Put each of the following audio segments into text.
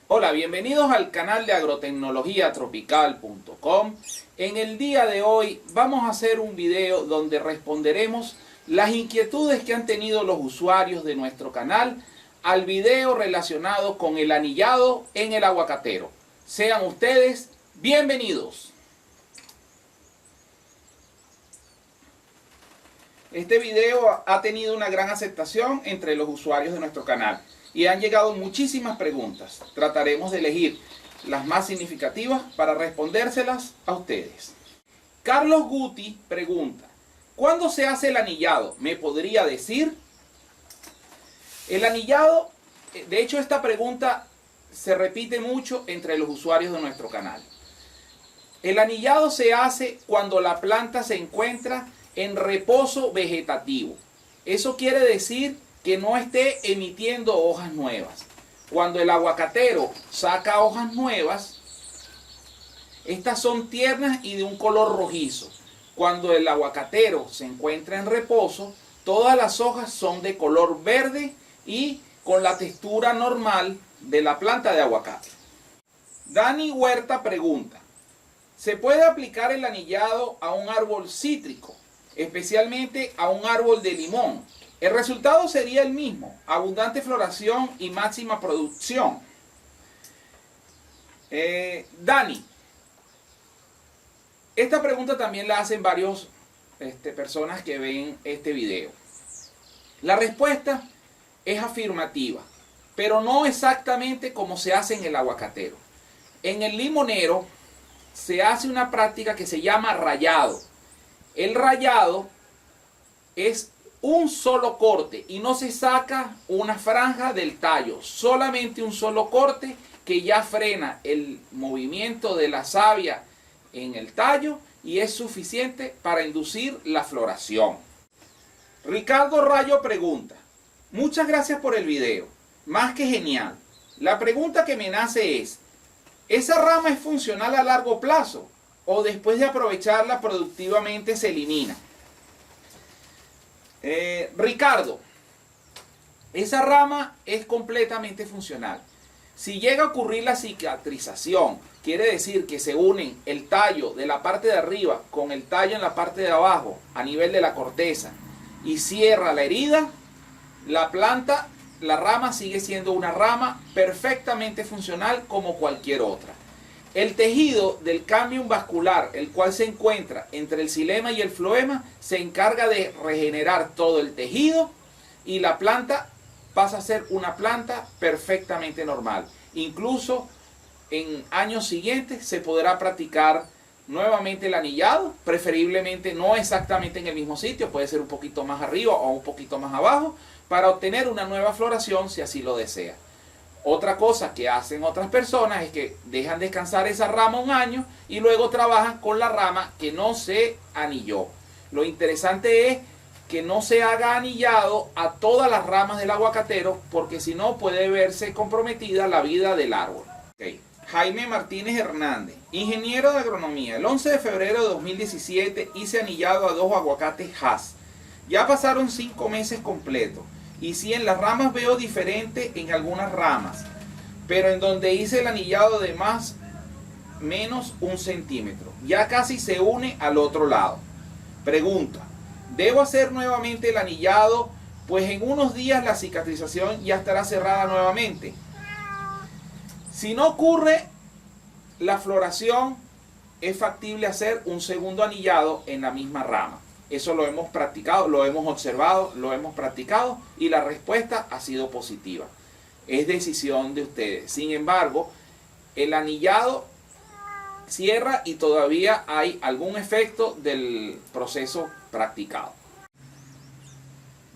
Hola, bienvenidos al canal de agrotecnologiatropical.com. En el día de hoy vamos a hacer un video donde responderemos las inquietudes que han tenido los usuarios de nuestro canal al video relacionado con el anillado en el aguacatero. Sean ustedes bienvenidos. Este video ha tenido una gran aceptación entre los usuarios de nuestro canal y han llegado muchísimas preguntas. Trataremos de elegir las más significativas para respondérselas a ustedes. Carlos Guti pregunta: ¿cuándo se hace el anillado? ¿Me podría decir? El anillado, de hecho esta pregunta se repite mucho entre los usuarios de nuestro canal. El anillado se hace cuando la planta se encuentra en reposo vegetativo. Eso quiere decir que no esté emitiendo hojas nuevas. Cuando el aguacatero saca hojas nuevas, estas son tiernas y de un color rojizo. Cuando el aguacatero se encuentra en reposo, todas las hojas son de color verde y con la textura normal de la planta de aguacate. Dani Huerta pregunta: ¿se puede aplicar el anillado a un árbol cítrico, especialmente a un árbol de limón? El resultado sería el mismo: abundante floración y máxima producción. Dani, esta pregunta también la hacen varios personas que ven este video. La respuesta es afirmativa, pero no exactamente como se hace en el aguacatero. En el limonero se hace una práctica que se llama rayado. El rayado es un solo corte y no se saca una franja del tallo, solamente un solo corte que ya frena el movimiento de la savia en el tallo y es suficiente para inducir la floración. Ricardo Rayo pregunta: muchas gracias por el video, más que genial. La pregunta que me nace es: ¿esa rama es funcional a largo plazo o después de aprovecharla productivamente se elimina? Ricardo, esa rama es completamente funcional. Si llega a ocurrir la cicatrización, quiere decir que se unen el tallo de la parte de arriba con el tallo en la parte de abajo a nivel de la corteza y cierra la herida, la planta, la rama sigue siendo una rama perfectamente funcional como cualquier otra. El tejido del cámbium vascular, el cual se encuentra entre el xilema y el floema, se encarga de regenerar todo el tejido y la planta pasa a ser una planta perfectamente normal. Incluso en años siguientes se podrá practicar nuevamente el anillado, preferiblemente no exactamente en el mismo sitio, puede ser un poquito más arriba o un poquito más abajo, para obtener una nueva floración si así lo desea. Otra cosa que hacen otras personas es que dejan descansar esa rama un año y luego trabajan con la rama que no se anilló. Lo interesante es que no se haga anillado a todas las ramas del aguacatero, porque si no puede verse comprometida la vida del árbol. Okay. Jaime Martínez Hernández, ingeniero de agronomía. El 11 de febrero de 2017 hice anillado a 2 aguacates Hass. Ya pasaron 5 meses completos. Y sí, en las ramas veo diferente en algunas ramas, pero en donde hice el anillado de más menos 1 centímetro, ya casi se une al otro lado. Pregunta: ¿debo hacer nuevamente el anillado? Pues en unos días la cicatrización ya estará cerrada nuevamente. Si no ocurre la floración, es factible hacer un segundo anillado en la misma rama. Eso lo hemos practicado, lo hemos observado, lo hemos practicado y la respuesta ha sido positiva. Es decisión de ustedes. Sin embargo, el anillado cierra y todavía hay algún efecto del proceso practicado.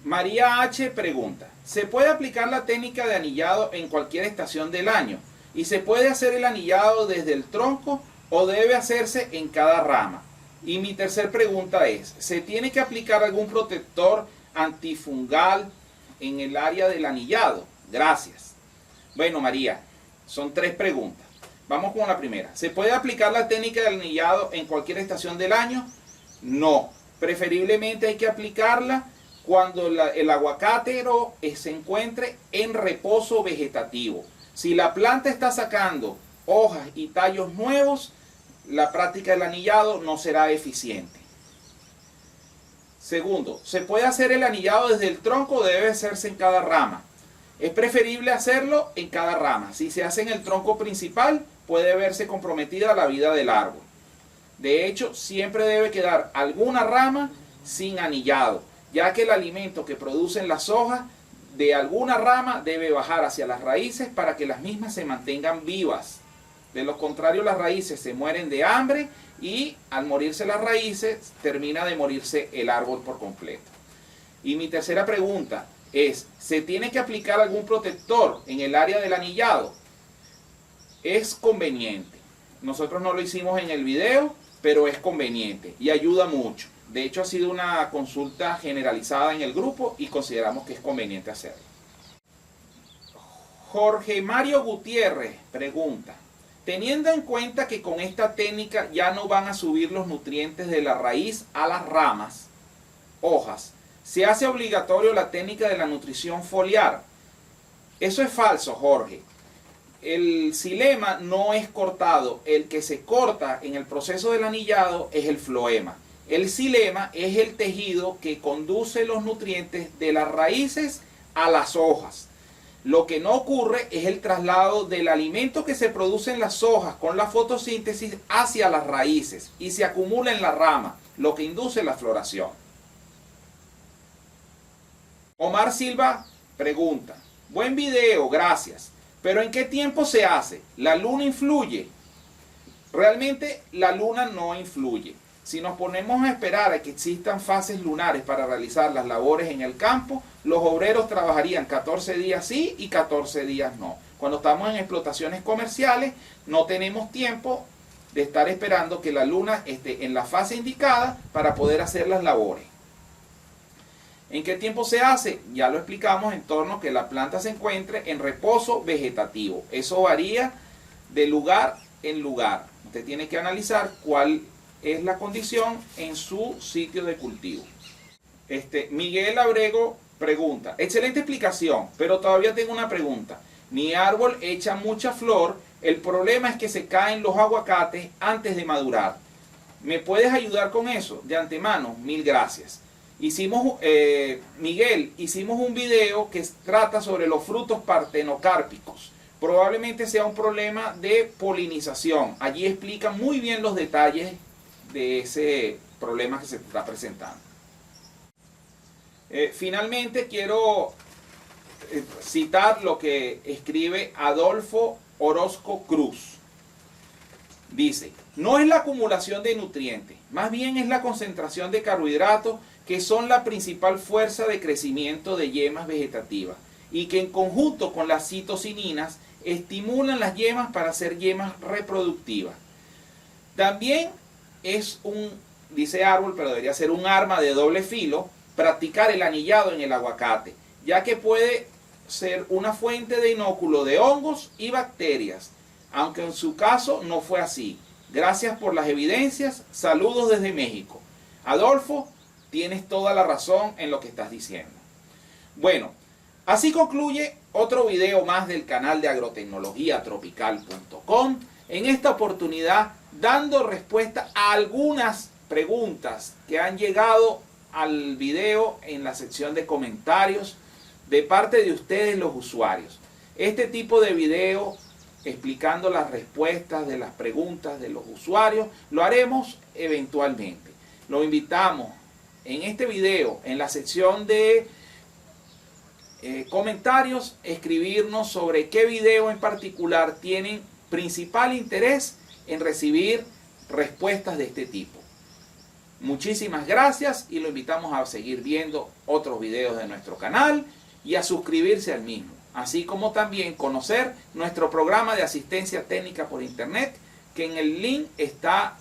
María H. pregunta: ¿se puede aplicar la técnica de anillado en cualquier estación del año? ¿Y se puede hacer el anillado desde el tronco o debe hacerse en cada rama? Y mi tercer pregunta es: ¿se tiene que aplicar algún protector antifungal en el área del anillado? Gracias. Bueno, María, son 3 preguntas. Vamos con la primera. ¿Se puede aplicar la técnica del anillado en cualquier estación del año? No. Preferiblemente hay que aplicarla cuando el aguacatero se encuentre en reposo vegetativo. Si la planta está sacando hojas y tallos nuevos, la práctica del anillado no será eficiente. Segundo, ¿se puede hacer el anillado desde el tronco o debe hacerse en cada rama? Es preferible hacerlo en cada rama. Si se hace en el tronco principal, puede verse comprometida la vida del árbol. De hecho, siempre debe quedar alguna rama sin anillado, ya que el alimento que producen las hojas de alguna rama debe bajar hacia las raíces para que las mismas se mantengan vivas. De lo contrario, las raíces se mueren de hambre y al morirse las raíces, termina de morirse el árbol por completo. Y mi tercera pregunta es, ¿se tiene que aplicar algún protector en el área del anillado? Es conveniente. Nosotros no lo hicimos en el video, pero es conveniente y ayuda mucho. De hecho, ha sido una consulta generalizada en el grupo y consideramos que es conveniente hacerlo. Jorge Mario Gutiérrez pregunta, teniendo en cuenta que con esta técnica ya no van a subir los nutrientes de la raíz a las ramas, hojas, ¿se hace obligatorio la técnica de la nutrición foliar? Eso es falso, Jorge. El xilema no es cortado, el que se corta en el proceso del anillado es el floema. El xilema es el tejido que conduce los nutrientes de las raíces a las hojas. Lo que no ocurre es el traslado del alimento que se produce en las hojas con la fotosíntesis hacia las raíces y se acumula en la rama, lo que induce la floración. Omar Silva pregunta, buen video, gracias. ¿Pero en qué tiempo se hace? ¿La luna influye? Realmente la luna no influye. Si nos ponemos a esperar a que existan fases lunares para realizar las labores en el campo, los obreros trabajarían 14 días sí y 14 días no. Cuando estamos en explotaciones comerciales, no tenemos tiempo de estar esperando que la luna esté en la fase indicada para poder hacer las labores. ¿En qué tiempo se hace? Ya lo explicamos, en torno a que la planta se encuentre en reposo vegetativo. Eso varía de lugar en lugar. Usted tiene que analizar cuál es la condición en su sitio de cultivo. Miguel Abrego pregunta, excelente explicación, pero todavía tengo una pregunta. Mi árbol echa mucha flor, el problema es que se caen los aguacates antes de madurar. ¿Me puedes ayudar con eso? De antemano, mil gracias. Miguel, hicimos un video que trata sobre los frutos partenocárpicos. Probablemente sea un problema de polinización. Allí explica muy bien los detalles de ese problema que se está presentando. Finalmente quiero citar lo que escribe Adolfo Orozco Cruz. Dice, no es la acumulación de nutrientes, más bien es la concentración de carbohidratos que son la principal fuerza de crecimiento de yemas vegetativas y que en conjunto con las citocininas estimulan las yemas para ser yemas reproductivas. También es dice árbol, pero debería ser un arma de doble filo, practicar el anillado en el aguacate, ya que puede ser una fuente de inóculo de hongos y bacterias, aunque en su caso no fue así. Gracias por las evidencias, saludos desde México. Adolfo, tienes toda la razón en lo que estás diciendo. Bueno, así concluye otro video más del canal de agrotecnologiatropical.com. En esta oportunidad, dando respuesta a algunas preguntas que han llegado al video en la sección de comentarios de parte de ustedes los usuarios. Este tipo de video explicando las respuestas de las preguntas de los usuarios lo haremos eventualmente. Lo invitamos en este video, en la sección de comentarios, escribirnos sobre qué video en particular tienen principal interés en recibir respuestas de este tipo. Muchísimas gracias y lo invitamos a seguir viendo otros videos de nuestro canal y a suscribirse al mismo, así como también conocer nuestro programa de asistencia técnica por internet, que en el link está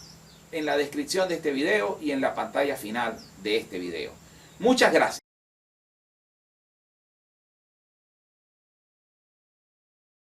en la descripción de este video y en la pantalla final de este video. Muchas gracias.